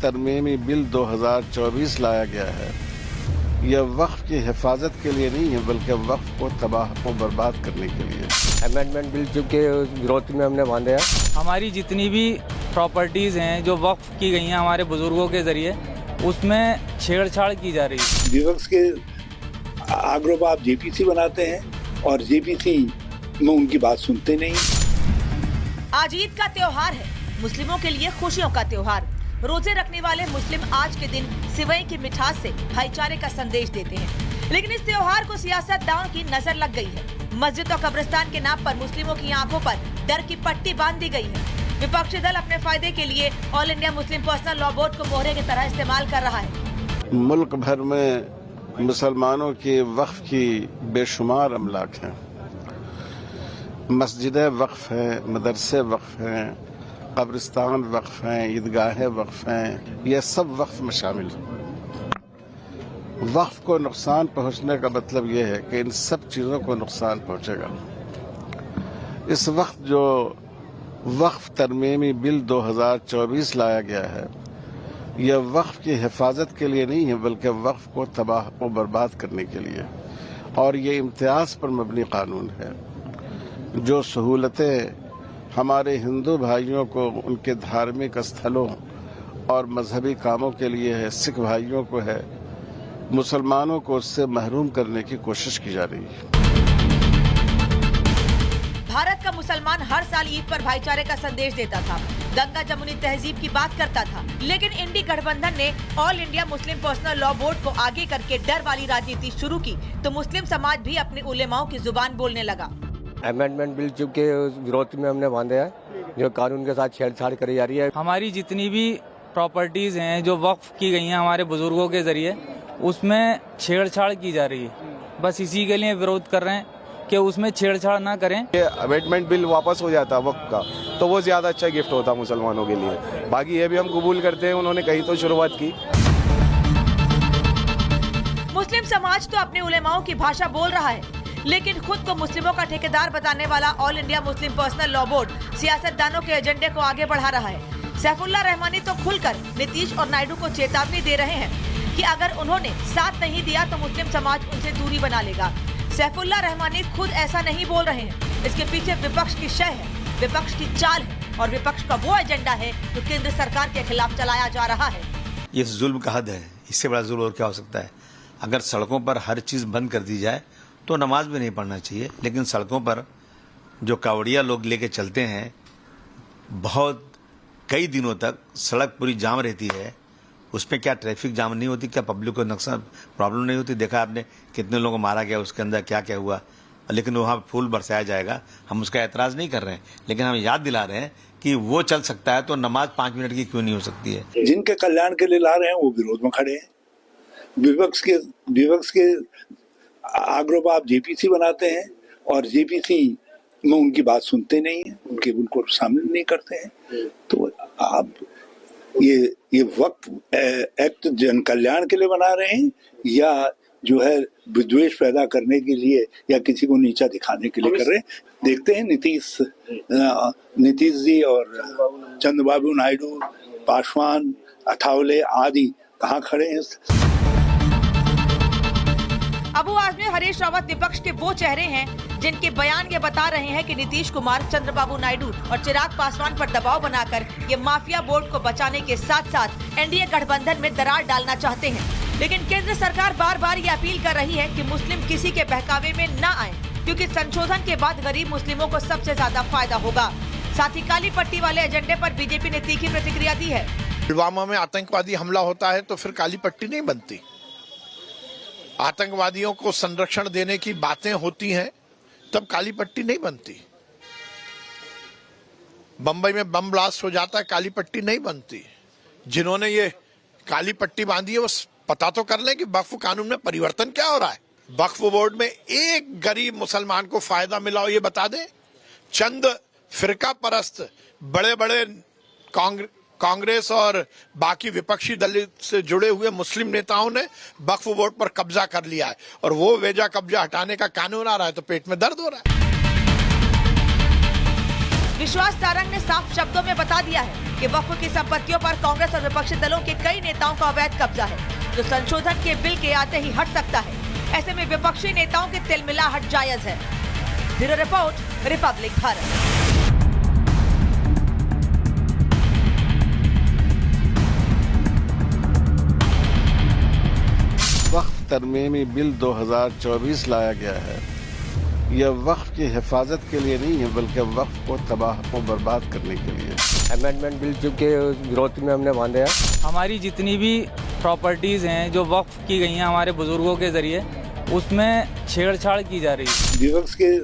तरमीमी bill 2024 लाया गया है, यह वक्फ की हिफाजत के लिए नहीं है बल्कि वक्फ को तबाह और बर्बाद करने के लिए। अमेंडमेंट बिल जो के विरोध में हमने बांधे हैं। हमारी जितनी भी प्रॉपर्टीज़ हैं जो वक्फ की गई हैं हमारे बुजुर्गों के ज़रिए, उसमें छेड़छाड़ की जा रही है। विपक्ष के आग्रह आप जेपीसी बनाते हैं और जेपीसी में उनकी बात सुनते नहीं। आज ईद का त्योहार है, मुस्लिमों के लिए खुशियों का त्योहार। रोजे रखने वाले मुस्लिम आज के दिन सिवई की मिठास से भाईचारे का संदेश देते हैं, लेकिन इस त्योहार को सियासतदानों की नजर लग गई है। मस्जिद और कब्रिस्तान के नाम पर मुस्लिमों की आंखों पर डर की पट्टी बांध दी गई है। विपक्षी दल अपने फायदे के लिए all India Muslim personal law board को मोहरे की तरह इस्तेमाल कर रहा है। मुल्क भर में मुसलमानों के वक्फ की बेशुमार अमलाक हैं। मस्जिदें वक्फ हैं, मदरसे वक्फ हैं, कब्रिस्तान वक्फ हैं, ईदगाहें वक्फ हैं, ये सब वक्फ में शामिल हैं। वक्फ को नुकसान पहुंचने का मतलब ये है कि इन सब चीज़ों को नुकसान पहुंचेगा। इस वक्त जो वक्फ तरमीमी बिल 2024 लाया गया है, यह वक्फ की हिफाजत के लिए नहीं है बल्कि वक्फ को तबाह और बर्बाद करने के लिए, और ये इम्तियाज़ पर मबनी कानून है। जो सहूलतें हमारे हिंदू भाइयों को उनके धार्मिक स्थलों और मजहबी कामों के लिए है, सिख भाइयों को है, मुसलमानों को उससे महरूम करने की कोशिश की जा रही है। भारत का मुसलमान हर साल ईद पर भाईचारे का संदेश देता था, गंगा जमुनी तहजीब की बात करता था, लेकिन इंडी गठबंधन ने all India Muslim personal law board को आगे करके डर वाली राजनीति शुरू की तो मुस्लिम समाज भी अपने उलेमाओं की जुबान बोलने लगा। अमेंडमेंट बिल जो के विरोध में हमने बांधे हैं, जो कानून के साथ छेड़छाड़ करी जा रही है। हमारी जितनी भी प्रॉपर्टीज़ हैं जो वक्फ की गई हैं हमारे बुजुर्गों के ज़रिए, उसमें छेड़छाड़ की जा रही है। बस इसी के लिए विरोध कर रहे हैं कि उसमें छेड़छाड़ ना करें। ये अमेंडमेंट बिल वापस हो जाता वक्त का तो वो ज्यादा अच्छा गिफ्ट होता मुसलमानों के लिए। बाकी ये भी हम कबूल करते हैं, उन्होंने कहीं तो शुरुआत की। मुस्लिम समाज तो अपने उलेमाओं की भाषा बोल रहा है, लेकिन खुद को मुस्लिमों का ठेकेदार बताने वाला all India Muslim personal law board सियासतदानों के एजेंडे को आगे बढ़ा रहा है। सैफुल्लाह रहमानी तो खुलकर नीतीश और नायडू को चेतावनी दे रहे हैं कि अगर उन्होंने साथ नहीं दिया तो मुस्लिम समाज उनसे दूरी बना लेगा। सैफुल्लाह रहमानी खुद ऐसा नहीं बोल रहे हैं, इसके पीछे विपक्ष की शय है, विपक्ष की चाल है, और विपक्ष का वो एजेंडा है जो केंद्र सरकार के खिलाफ चलाया जा रहा है। ये जुल्म का हद है, इससे बड़ा जुल्म और क्या हो सकता है। अगर सड़कों पर हर चीज बंद कर दी जाए तो नमाज भी नहीं पढ़ना चाहिए, लेकिन सड़कों पर जो कावड़िया लोग लेके चलते हैं, बहुत कई दिनों तक सड़क पूरी जाम रहती है, उसमें क्या ट्रैफिक जाम नहीं होती, क्या पब्लिक को नुकसान प्रॉब्लम नहीं होती। देखा आपने कितने लोगों को मारा गया, उसके अंदर क्या क्या हुआ, लेकिन वहाँ फूल बरसाया जाएगा। हम उसका एतराज़ नहीं कर रहे हैं, लेकिन हम याद दिला रहे हैं कि वो चल सकता है तो नमाज 5 मिनट की क्यों नहीं हो सकती है। जिनके कल्याण के लिए ला रहे हैं वो विरोध में खड़े हैं। विपक्ष के आग्रह आप जेपीसी बनाते हैं और जेपीसी में उनकी बात सुनते नहीं है, उनको शामिल नहीं करते हैं। तो आप ये वक्त एक्ट जन कल्याण के लिए बना रहे हैं या जो है विद्वेष पैदा करने के लिए या किसी को नीचा दिखाने के लिए कर रहे हैं। देखते हैं नीतीश जी और चंद्रबाबू नायडू, पासवान, अठावले आदि कहाँ खड़े हैं। अबू आजमी, हरीश रावत विपक्ष के वो चेहरे हैं जिनके बयान ये बता रहे हैं कि नीतीश कुमार, चंद्रबाबू नायडू और चिराग पासवान पर दबाव बनाकर ये माफिया बोर्ड को बचाने के साथ साथ एनडीए गठबंधन में दरार डालना चाहते हैं। लेकिन केंद्र सरकार बार बार ये अपील कर रही है कि मुस्लिम किसी के बहकावे में न आए, क्योंकि संशोधन के बाद गरीब मुस्लिमों को सबसे ज्यादा फायदा होगा। साथ ही काली पट्टी वाले एजेंडे पर बीजेपी ने तीखी प्रतिक्रिया दी है। पुलवामा में आतंकवादी हमला होता है तो फिर काली पट्टी नहीं बनती। आतंकवादियों को संरक्षण देने की बातें होती हैं तब काली पट्टी नहीं बनती। बंबई में बम ब्लास्ट हो जाता है, काली पट्टी नहीं बनती। जिन्होंने ये काली पट्टी बांधी है वो पता तो कर लें कि वक्फ कानून में परिवर्तन क्या हो रहा है। वक्फ बोर्ड में एक गरीब मुसलमान को फायदा मिला हो ये बता दें। चंद फिरका परस्त बड़े बड़े कांग्रेस और बाकी विपक्षी दल से जुड़े हुए मुस्लिम नेताओं ने वक्फ बोर्ड पर कब्जा कर लिया है और वो वेजा कब्जा हटाने का कानून आ रहा है तो पेट में दर्द हो रहा है। विश्वास सारंग ने साफ शब्दों में बता दिया है कि वक्फ की संपत्तियों पर कांग्रेस और विपक्षी दलों के कई नेताओं का अवैध कब्जा है, जो संशोधन के बिल के आते ही हट सकता है। ऐसे में विपक्षी नेताओं के तिलमिलाहट जायज है। Bureau report, republic Bharat. वक्फ तरमीमी बिल 2024 लाया गया है। यह वक्फ की हिफाजत के लिए नहीं है, बल्कि वक्फ को तबाह और बर्बाद करने के लिए। अमेंडमेंट बिल के विरोध में हमने बांधे हैं। हमारी जितनी भी प्रॉपर्टीज़ हैं जो वक्फ की गई हैं हमारे बुजुर्गों के ज़रिए, उसमें छेड़छाड़ की जा रही है। विपक्ष के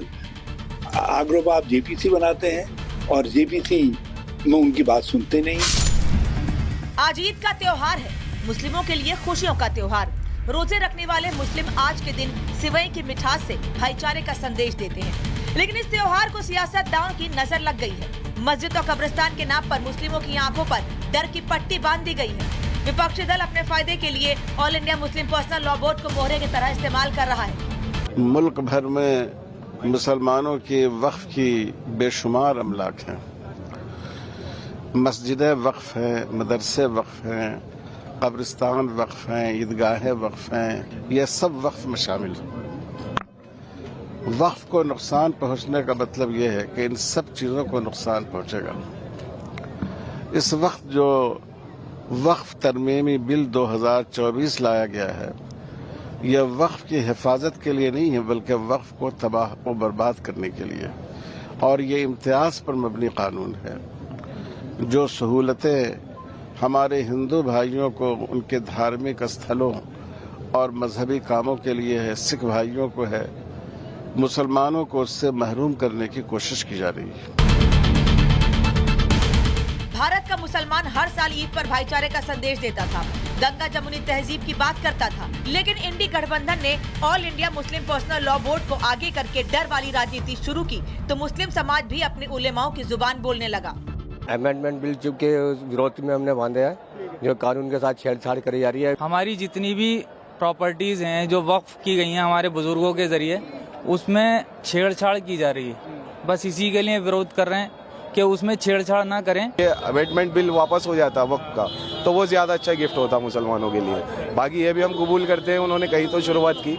आग्रह पर आप जेपीसी बनाते हैं और जेपीसी में उनकी बात सुनते नहीं। आज ईद का त्योहार है, मुस्लिमों के लिए खुशियों का त्योहार। रोजे रखने वाले मुस्लिम आज के दिन सिवई की मिठास से भाईचारे का संदेश देते हैं, लेकिन इस त्योहार को सियासतदानों की नजर लग गई है। मस्जिद और कब्रिस्तान के नाम पर मुस्लिमों की आंखों पर डर की पट्टी बांध दी गई है। विपक्षी दल अपने फायदे के लिए all India Muslim personal law board को मोहरे की तरह इस्तेमाल कर रहा है। मुल्क भर में मुसलमानों के वक्फ की बेशुमार अमलाक हैं। मस्जिदें वक्फ हैं, मदरसे वक्फ हैं, कब्रिस्तान वक्फ हैं, ईदगाहें वक्फ हैं, यह सब वक्फ में शामिल हैं। वक्फ को नुकसान पहुंचने का मतलब यह है कि इन सब चीज़ों को नुकसान पहुंचेगा। इस वक्त जो वक्फ तरमीमी बिल 2024 लाया गया है, यह वक्फ की हिफाजत के लिए नहीं है, बल्कि वक्फ को तबाह और बर्बाद करने के लिए। और ये इम्तियाज़ पर मबनी कानून है। जो सहूलतें हमारे हिंदू भाइयों को उनके धार्मिक स्थलों और मजहबी कामों के लिए है, सिख भाइयों को है, मुसलमानों को उससे महरूम करने की कोशिश की जा रही है। भारत का मुसलमान हर साल ईद पर भाईचारे का संदेश देता था, गंगा जमुनी तहजीब की बात करता था, लेकिन इंडी गठबंधन ने all India Muslim personal law board को आगे करके डर वाली राजनीति शुरू की, तो मुस्लिम समाज भी अपने उलेमाओं की जुबान बोलने लगा। अमेंडमेंट बिल के विरोध में हमने बांधे हैं, जो कानून के साथ छेड़छाड़ करी जा रही है। हमारी जितनी भी प्रॉपर्टीज़ हैं जो वक्फ की गई हैं हमारे बुजुर्गों के ज़रिए, उसमें छेड़छाड़ की जा रही है। बस इसी के लिए विरोध कर रहे हैं कि उसमें छेड़छाड़ ना करें। ये अमेंडमेंट बिल वापस हो जाता वक्फ का, तो वो ज़्यादा अच्छा गिफ्ट होता मुसलमानों के लिए। बाकी ये भी हम कबूल करते हैं, उन्होंने कहीं तो शुरुआत की।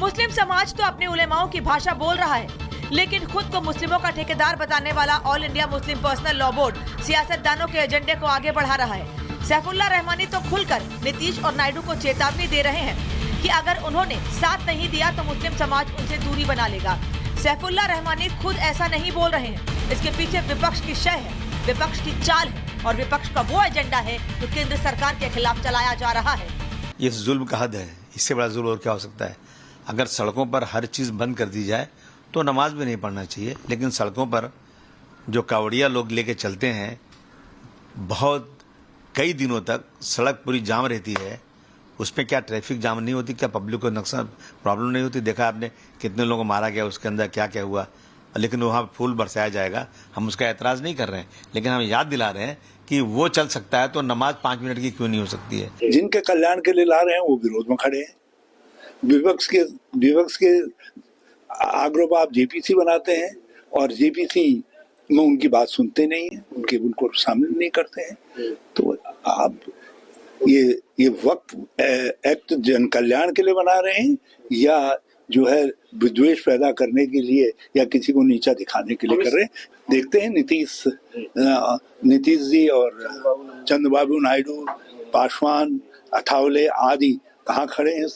मुस्लिम समाज तो अपने उलेमाओं की भाषा बोल रहा है, लेकिन खुद को मुस्लिमों का ठेकेदार बताने वाला all India Muslim personal law board सियासतदानों के एजेंडे को आगे बढ़ा रहा है। सैफुल्ला रहमानी तो खुलकर नीतीश और नायडू को चेतावनी दे रहे हैं कि अगर उन्होंने साथ नहीं दिया तो मुस्लिम समाज उनसे दूरी बना लेगा। सैफुल्ला रहमानी खुद ऐसा नहीं बोल रहे हैं, इसके पीछे विपक्ष की शय है, विपक्ष की चाल है, और विपक्ष का वो एजेंडा है जो केंद्र सरकार के खिलाफ चलाया जा रहा है। ये जुल्म का हद है, इससे बड़ा जुल्म और क्या हो सकता है। अगर सड़कों पर हर चीज़ बंद कर दी जाए तो नमाज भी नहीं पढ़ना चाहिए, लेकिन सड़कों पर जो कावड़िया लोग लेके चलते हैं, बहुत कई दिनों तक सड़क पूरी जाम रहती है। उसमें क्या ट्रैफिक जाम नहीं होती, क्या पब्लिक को नुकसान प्रॉब्लम नहीं होती? देखा आपने कितने लोगों को मारा गया, उसके अंदर क्या क्या हुआ। लेकिन वहाँ फूल बरसाया जाएगा, हम उसका एतराज़ नहीं कर रहे हैं, लेकिन हम याद दिला रहे हैं कि वो चल सकता है तो नमाज 5 मिनट की क्यों नहीं हो सकती है। जिनके कल्याण के लिए ला रहे हैं वो विरोध में खड़े हैं। विपक्ष के आग्रह पर आप जेपीसी बनाते हैं और जेपीसी में उनकी बात सुनते नहीं है, उनको शामिल नहीं करते हैं। तो आप ये वक्फ एक्ट जन कल्याण के लिए बना रहे हैं या जो है विद्वेष पैदा करने के लिए या किसी को नीचा दिखाने के लिए कर रहे हैं? देखते हैं नीतीश जी और चंद्रबाबू नायडू, पासवान, अठावले आदि कहाँ खड़े हैं।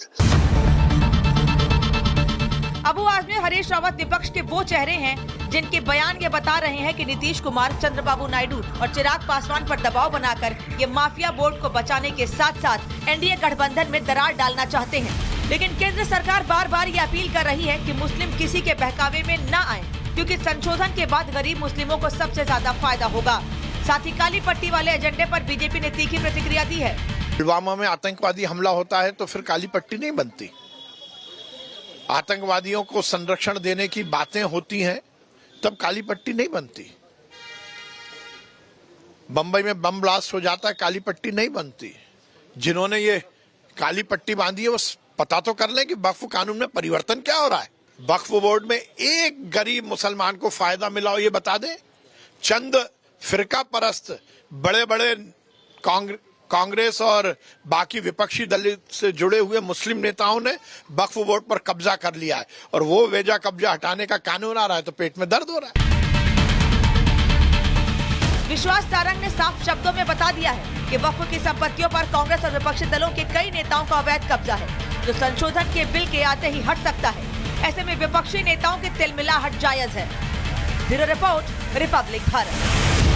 अबू आजमी हरीश रावत विपक्ष के वो चेहरे हैं जिनके बयान ये बता रहे हैं कि नीतीश कुमार, चंद्रबाबू नायडू और चिराग पासवान पर दबाव बनाकर ये माफिया बोर्ड को बचाने के साथ साथ एनडीए गठबंधन में दरार डालना चाहते हैं। लेकिन केंद्र सरकार बार बार ये अपील कर रही है कि मुस्लिम किसी के बहकावे में न आए, क्योंकि संशोधन के बाद गरीब मुस्लिमों को सबसे ज्यादा फायदा होगा। साथ ही काली पट्टी वाले एजेंडे पर बीजेपी ने तीखी प्रतिक्रिया दी है। पुलवामा में आतंकवादी हमला होता है तो फिर काली पट्टी नहीं बनती। आतंकवादियों को संरक्षण देने की बातें होती हैं तब काली पट्टी नहीं बनती। बंबई में बम ब्लास्ट हो जाता है, काली पट्टी नहीं बनती। जिन्होंने ये काली पट्टी बांधी है वो पता तो कर लें कि वक्फ कानून में परिवर्तन क्या हो रहा है। वक्फ बोर्ड में एक गरीब मुसलमान को फायदा मिला हो ये बता दें। चंद फिरका परस्त बड़े बड़े कांग्रेस और बाकी विपक्षी दल से जुड़े हुए मुस्लिम नेताओं ने वक्फ बोर्ड पर कब्जा कर लिया है और वो वेजा कब्जा हटाने का कानून आ रहा है तो पेट में दर्द हो रहा है। विश्वास सारंग ने साफ शब्दों में बता दिया है कि वक्फ की संपत्तियों पर कांग्रेस और विपक्षी दलों के कई नेताओं का अवैध कब्जा है जो संशोधन के बिल के आते ही हट सकता है। ऐसे में विपक्षी नेताओं की तिलमिलाहट जायज है। Bureau report, republic Bharat.